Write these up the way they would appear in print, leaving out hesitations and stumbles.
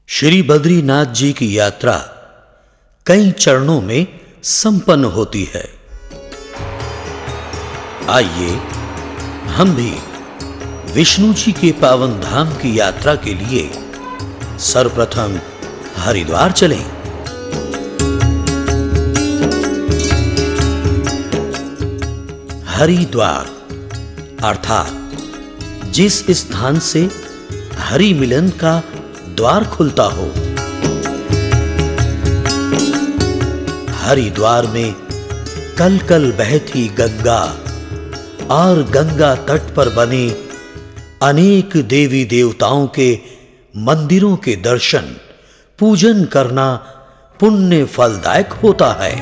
श्री बद्रीनाथ जी की यात्रा कई चरणों में संपन्न होती है। आइए हम भी विष्णु जी के पावन धाम की यात्रा के लिए सर्वप्रथम हरिद्वार चलें। हरिद्वार अर्थात जिस स्थान से हरि मिलन का द्वार खुलता हो। हरिद्वार में कल कल बहती गंगा और गंगा तट पर बने अनेक देवी देवताओं के मंदिरों के दर्शन पूजन करना पुण्य फलदायक होता है।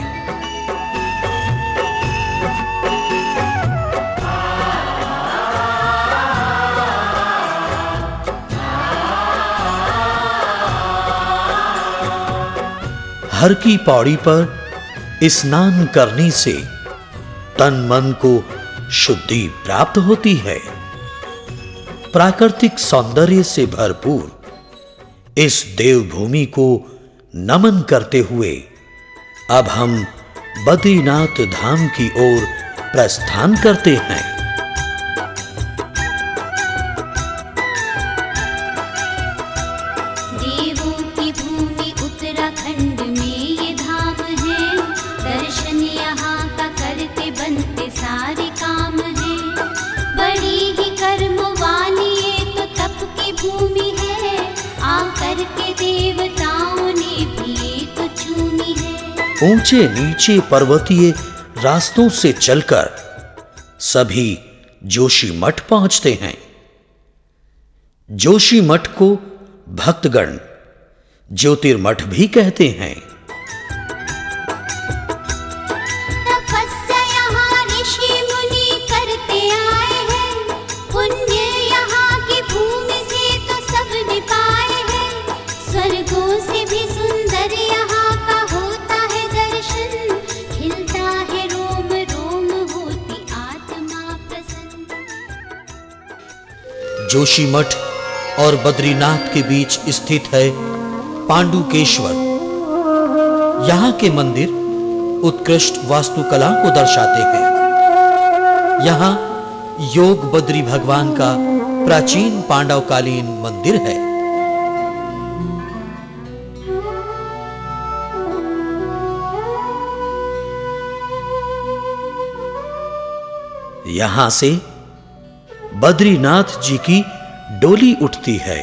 हर की पौड़ी पर स्नान करने से तन मन को शुद्धि प्राप्त होती है। प्राकृतिक सौंदर्य से भरपूर इस देवभूमि को नमन करते हुए अब हम बद्रीनाथ धाम की ओर प्रस्थान करते हैं। ऊंचे नीचे पर्वतीय रास्तों से चलकर सभी जोशीमठ पहुंचते हैं। जोशीमठ को भक्तगण ज्योतिर्मठ भी कहते हैं। जोशीमठ और बद्रीनाथ के बीच स्थित है पांडुकेश्वर। यहां के मंदिर उत्कृष्ट वास्तुकला को दर्शाते हैं। यहां योग बद्री भगवान का प्राचीन पांडवकालीन मंदिर है। यहां से बद्रीनाथ जी की डोली उठती है।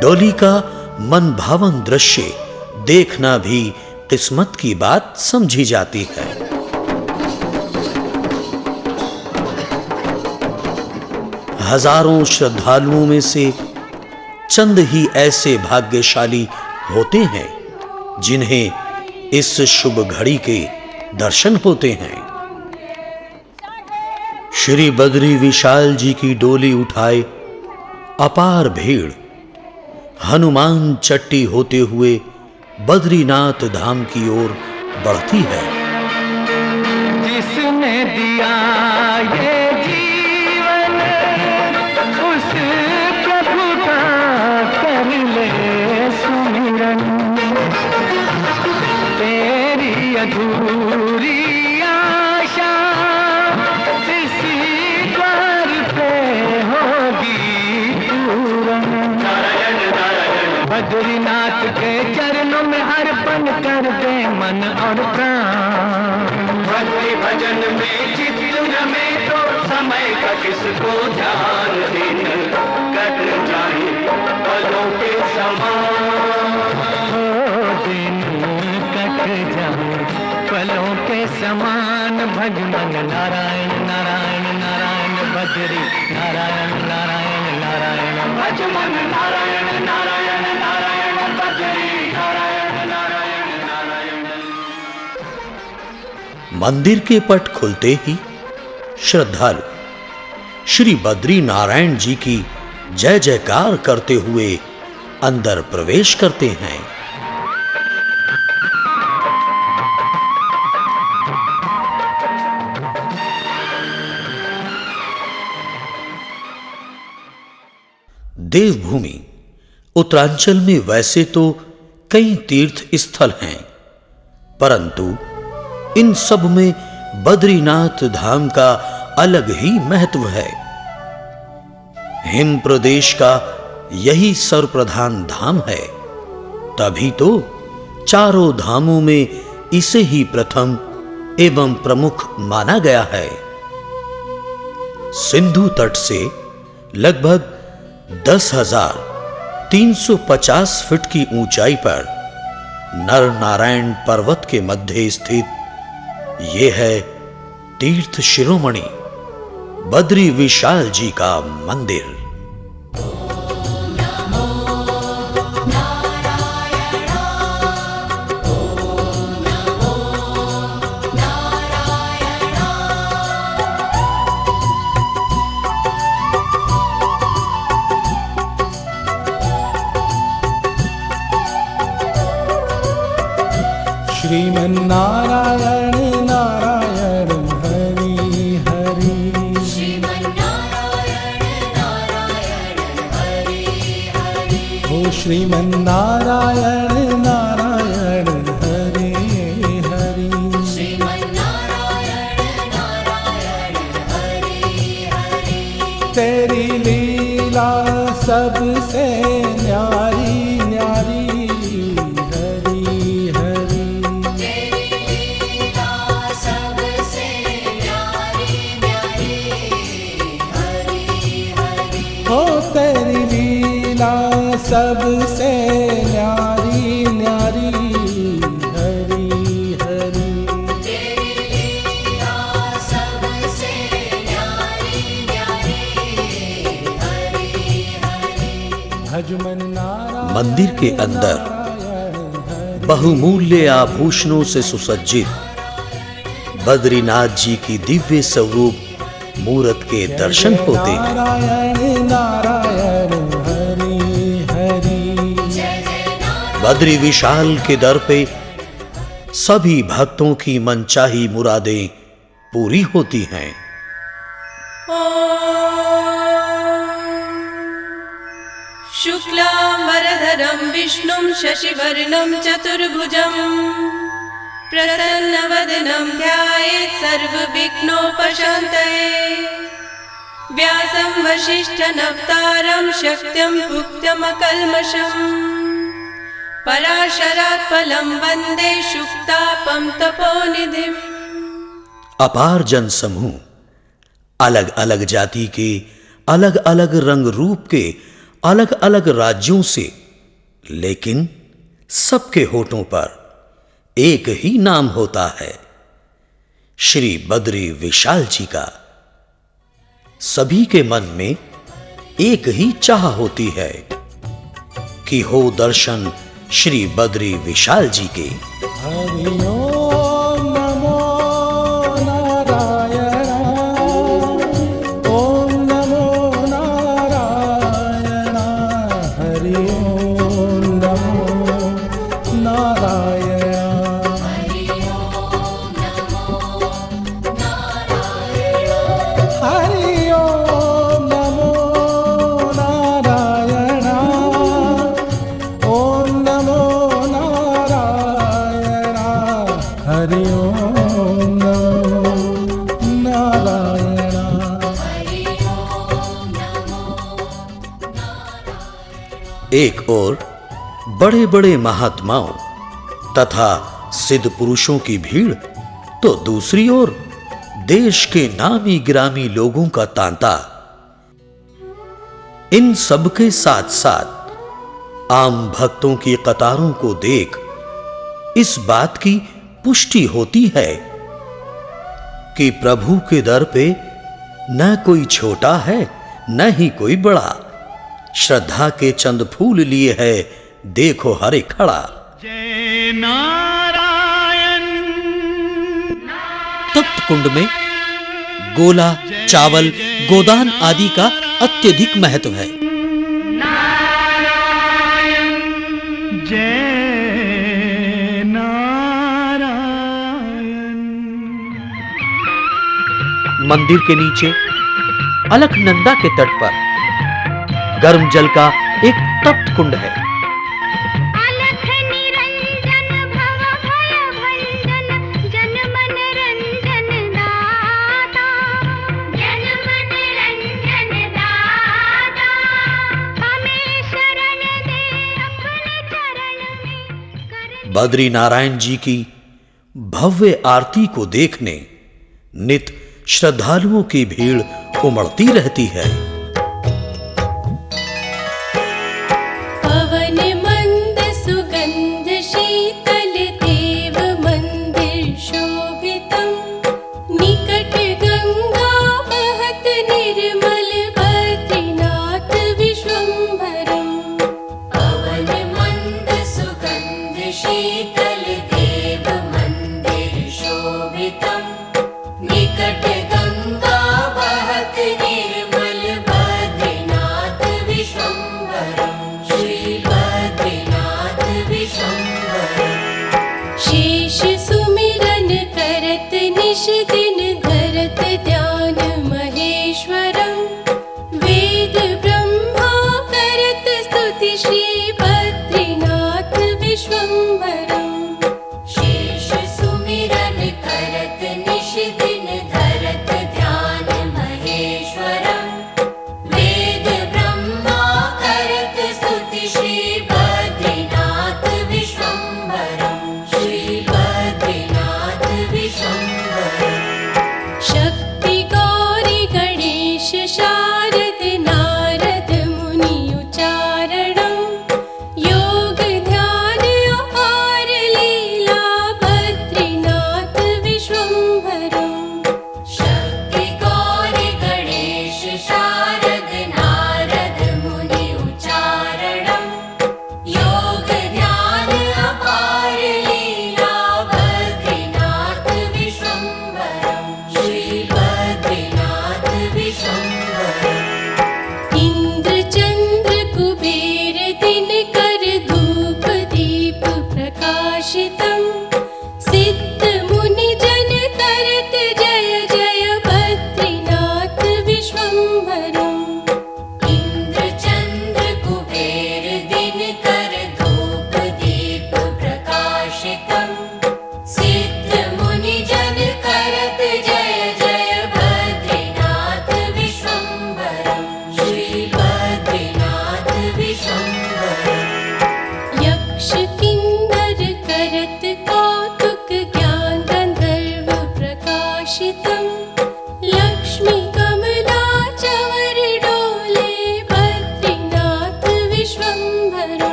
डोली का मन भावन दृश्य देखना भी किस्मत की बात समझी जाती है। हजारों श्रद्धालुओं में से चंद ही ऐसे भाग्यशाली होते हैं जिन्हें इस शुभ घड़ी के दर्शन होते हैं। श्री बद्री विशाल जी की डोली उठाए अपार भीड़ हनुमान चट्टी होते हुए बद्रीनाथ धाम की ओर बढ़ती है। जिसने दिया ये जीवन उस प्रभु का कर ले सुमिरन। तेरी अधूरी आशा इसी द्वार पे होगी पूर्ण। बद्रीनाथ के चरणों में अर्पण कर दे मन और प्राण। भक्ति भजन में चित्त रमे तो समय का किसको ध्यान। दिन कट जाए पलों के समान। दिन कट जाए पलों के समान। भज मन नारायण नारायण नारायण बद्री नारायण नारायण नारायण। भज मन नारायण नारायण नारायण बद्री नारायण नारायण नारायण। मंदिर के पट खुलते ही श्रद्धालु श्री बद्री नारायण जी की जय जयकार करते हुए अंदर प्रवेश करते हैं। देवभूमि उत्तरांचल में वैसे तो कई तीर्थ स्थल हैं, परंतु इन सब में बद्रीनाथ धाम का अलग ही महत्व है। हिम प्रदेश का यही सर्वप्रधान धाम है, तभी तो चारों धामों में इसे ही प्रथम एवं प्रमुख माना गया है। सिंधु तट से लगभग 10,350 फीट की ऊंचाई पर नर नारायण पर्वत के मध्य स्थित ये है तीर्थ शिरोमणि बद्री विशाल जी का मंदिर। श्रीमन्नारायण नारायण हरि हरि, श्रीमन्नारायण नारायण हरि हरि, ओ श्रीमन्नारायण नारायण हरि हरि, श्रीमन्नारायण नारायण हरि हरि, तेरी लीला सबसे न्यारी न्यारी हरि हरि, तेरी लीला सबसे न्यारी न्यारी हरि हरि, ओ तेरी लीला सबसे न्यारी न्यारी हरि हरि, तेरी लीला सबसे न्यारी न्यारी हरि हरि, भजमन नारायण मंदिर के अंदर बहुमूल्य आभूषणों से सुसज्जित बद्रीनाथ जी की दिव्य स्वरूप मूर्त के दर्शन होते हैं। नारायण नारायण हरि हरि, बद्री विशाल के दर पे सभी भक्तों की मनचाही मुरादें पूरी होती हैं। शुक्लांबरधरं विष्णुं शशिवर्णं चतुर्भुजं प्रसन्नवदनं ध्यायेत् सर्वविघ्नोपशान्तये, व्यासं वसिष्ठनवतारं शक्तिं भुक्त्यमकल्मषम्, पराशरात्पलं वन्दे शुक्तापं तपोनिधिम्। अपार जन समूह अलग अलग जाति के, अलग अलग रंग रूप के, अलग अलग राज्यों से, लेकिन सबके होठों पर एक ही नाम होता है, श्री बद्री विशाल जी का। सभी के मन में एक ही चाह होती है कि हो दर्शन श्री बद्री विशाल जी के। हरि ओम नमो नारायण, ओम नमो नारायण, हरि ओम नमो नारायण, हरि ओम नमो नारायण, हरि ओम नमो नारायण, ओम नमो नारायण, हरि ओम नमो नारायण। हरि ओम नमो एक ओर बड़े बड़े महात्माओं तथा सिद्ध पुरुषों की भीड़, तो दूसरी ओर देश के नामी गिरामी लोगों का तांता। इन सब के साथ साथ आम भक्तों की कतारों को देख इस बात की पुष्टि होती है कि प्रभु के दर पे न कोई छोटा है न ही कोई बड़ा। श्रद्धा के चंद फूल लिए है देखो हरे खड़ा। जय नारायण। तप्त कुंड में गोला, चावल, गोदान आदि का अत्यधिक महत्व है। जय नारायण। मंदिर के नीचे अलकनंदा के तट पर गर्म जल का एक तप्त कुंड है। अलख निरंजन भव भय भंजन जन मन रंजन दाता, जन मन रंजन दाता। हमें शरण दे अपने चरण में कर। बद्री नारायण जी की भव्य आरती को देखने नित श्रद्धालुओं की भीड़ उमड़ती रहती है। पवन मंद सुगंध शीतल देव मंदिर शोभितम्, निकट गंगा बहत निर्मल बद्रीनाथ विश्वम्भरम्। पवन मंद सुगंध शीतल देव मंदिर शोभितम्, निकट गंगा बहत निर्मल बद्रीनाथ विश्वम्भरम्। श्री बद्रीनाथ विश्वम्भरम्। शेष सुमिरन करत निश दिन धरत ध्यान महेश्वरम्, वेद ब्रह्मा करत स्तुति श्री बद्रीनाथ विश्वम्भरम्। शेष सुमिरन करत निश दिन धरत ध्यान महेश्वरम्, वेद ब्रह्मा करत स्तुति श्री बद्रीनाथ विश्वम्भरम्। श्री बद्रीनाथ विश्वम्भरम्। शक्ति गौरी गणेश शा